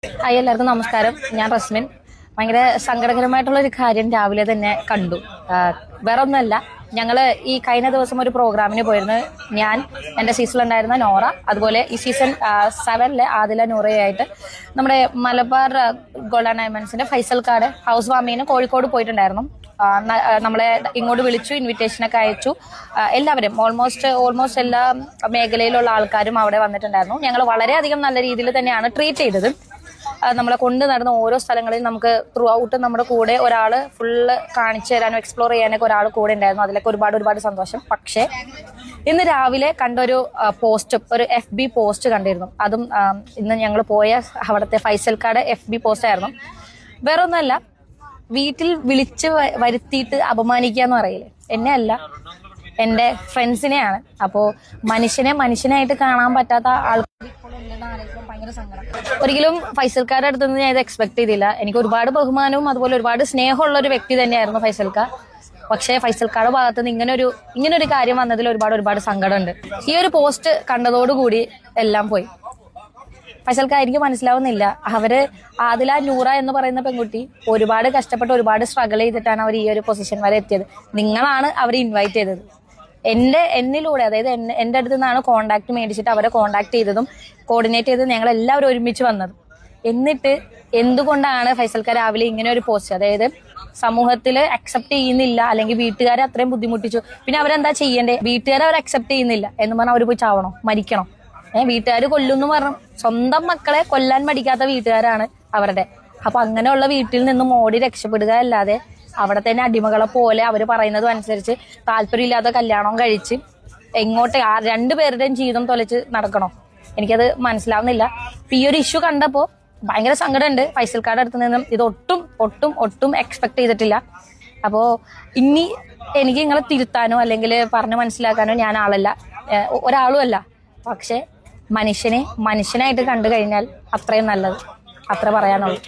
Hi, എല്ലാവർക്കും നമസ്കാരം. ഞാൻ റസ്മിൻ. ഭയങ്കര സങ്കടകരമായിട്ടുള്ള ഒരു കാര്യം രാവിലെ തന്നെ കണ്ടു. വേറെ ഒന്നുമല്ല, ഞങ്ങള് ഈ കഴിഞ്ഞ ദിവസം ഒരു പ്രോഗ്രാമിന് പോയിരുന്നു. ഞാൻ, എന്റെ സീസണിലുണ്ടായിരുന്ന നോറ, അതുപോലെ ഈ സീസൺ 7 ആദില നൂറയായിട്ട് നമ്മുടെ മലബാർ ഗോൾഡ് ആൻഡ് ഡയമണ്ട്സിന്റെ ഫൈസൽക്കാട് ഹൗസ് വാമിങ്ങിന് കോഴിക്കോട് പോയിട്ടുണ്ടായിരുന്നു. നമ്മളെ ഇങ്ങോട്ട് വിളിച്ചു, ഇൻവിറ്റേഷനൊക്കെ അയച്ചു. എല്ലാവരും ഓൾമോസ്റ്റ് എല്ലാ മേഖലയിലുള്ള ആൾക്കാരും അവിടെ വന്നിട്ടുണ്ടായിരുന്നു. ഞങ്ങൾ വളരെയധികം നല്ല രീതിയിൽ തന്നെയാണ് ട്രീറ്റ് ചെയ്തത്. നമ്മളെ കൊണ്ട് നടന്ന ഓരോ സ്ഥലങ്ങളിൽ നമുക്ക് ത്രൂ ഔട്ട് നമ്മുടെ കൂടെ ഒരാള് ഫുള്ള് കാണിച്ചു തരാനും എക്സ്പ്ലോർ ചെയ്യാനൊക്കെ ഒരാൾ കൂടെ ഉണ്ടായിരുന്നു. അതിലൊക്കെ ഒരുപാട് സന്തോഷം. പക്ഷേ ഇന്ന് രാവിലെ കണ്ടൊരു ഒരു FB പോസ്റ്റ് കണ്ടിരുന്നു. അതും ഇന്ന് ഞങ്ങൾ പോയ അവിടുത്തെ ഫൈസൽക്കാട് FB പോസ്റ്റ് ആയിരുന്നു. വേറൊന്നുമല്ല, വീട്ടിൽ വിളിച്ച് വരുത്തിയിട്ട് അപമാനിക്കുക എന്ന് പറയില്ലേ, എന്നെ അല്ല, എന്റെ ഫ്രണ്ട്സിനെയാണ്. അപ്പോ മനുഷ്യനായിട്ട് കാണാൻ പറ്റാത്ത ആൾക്കാർ ഭയങ്കര സങ്കടം. ഒരിക്കലും ഫൈസൽക്കാരുടെ അടുത്ത് നിന്ന് ഞാൻ ഇത് എക്സ്പെക്ട് ചെയ്തില്ല. എനിക്ക് ഒരുപാട് ബഹുമാനവും അതുപോലെ ഒരുപാട് സ്നേഹമുള്ള ഒരു വ്യക്തി തന്നെയായിരുന്നു ഫൈസൽക്കാർ. പക്ഷേ ഫൈസൽക്കാരുടെ ഭാഗത്ത് നിന്ന് ഇങ്ങനൊരു കാര്യം വന്നതിൽ ഒരുപാട് സങ്കടമുണ്ട്. ഈ ഒരു പോസ്റ്റ് കണ്ടതോടുകൂടി എല്ലാം പോയി. ഫൈസൽക്കാർ എനിക്ക് മനസ്സിലാവുന്നില്ല. അവര് ആദില നൂറ എന്ന് പറയുന്ന പെൺകുട്ടി ഒരുപാട് കഷ്ടപ്പെട്ട് ഒരുപാട് സ്ട്രഗിൾ ചെയ്തിട്ടാണ് അവർ ഈ ഒരു പൊസിഷൻ വരെ എത്തിയത്. നിങ്ങളാണ് അവരെ ഇൻവൈറ്റ് ചെയ്തത്. എന്നിലൂടെ, അതായത് എന്റെ അടുത്ത് നിന്നാണ് കോണ്ടാക്ട് മേടിച്ചിട്ട് അവരെ കോണ്ടാക്ട് ചെയ്തതും കോർഡിനേറ്റ് ചെയ്തതും ഞങ്ങൾ എല്ലാവരും ഒരുമിച്ച് വന്നത്. എന്നിട്ട് എന്തുകൊണ്ടാണ് ഫൈസൽക്കാർ രാവിലെ ഇങ്ങനെ ഒരു പോസ്റ്റ്, അതായത് സമൂഹത്തിൽ അക്സെപ്റ്റ് ചെയ്യുന്നില്ല, അല്ലെങ്കിൽ വീട്ടുകാരെ അത്രയും ബുദ്ധിമുട്ടിച്ചു, പിന്നെ അവരെന്താ ചെയ്യണ്ടേ? വീട്ടുകാരെ അവർ അക്സെപ്റ്റ് ചെയ്യുന്നില്ല എന്ന് പറഞ്ഞാൽ അവർ പോയി ചാവണോ, മരിക്കണോ? വീട്ടുകാർ കൊല്ലുന്നു പറഞ്ഞു. സ്വന്തം മക്കളെ കൊല്ലാൻ മടിക്കാത്ത വീട്ടുകാരാണ് അവരുടെ. അപ്പൊ അങ്ങനെയുള്ള വീട്ടിൽ നിന്നും ഓടി രക്ഷപ്പെടുക അല്ലാതെ അവിടെ തന്നെ അടിമകളെ പോലെ അവര് പറയുന്നതും അനുസരിച്ച് താല്പര്യമില്ലാത്ത കല്യാണം കഴിച്ച് എങ്ങോട്ട് രണ്ടുപേരുടെയും ജീവിതം തൊലച്ച് നടക്കണോ? എനിക്കത് മനസ്സിലാവുന്നില്ല. ഈ ഒരു ഇഷ്യൂ കണ്ടപ്പോ ഭയങ്കര സങ്കടമുണ്ട്. ഫൈസൽക്കാരുടെ അടുത്ത് നിന്നും ഇത് ഒട്ടും എക്സ്പെക്ട് ചെയ്തിട്ടില്ല. അപ്പോ ഇനി എനിക്ക് നിങ്ങളെ തിരുത്താനോ അല്ലെങ്കിൽ പറഞ്ഞു മനസ്സിലാക്കാനോ ഞാൻ ഒരാളും അല്ല. പക്ഷെ മനുഷ്യനായിട്ട് കണ്ടു കഴിഞ്ഞാൽ അത്രയും നല്ലത്. അത്ര പറയാനുള്ളൂ.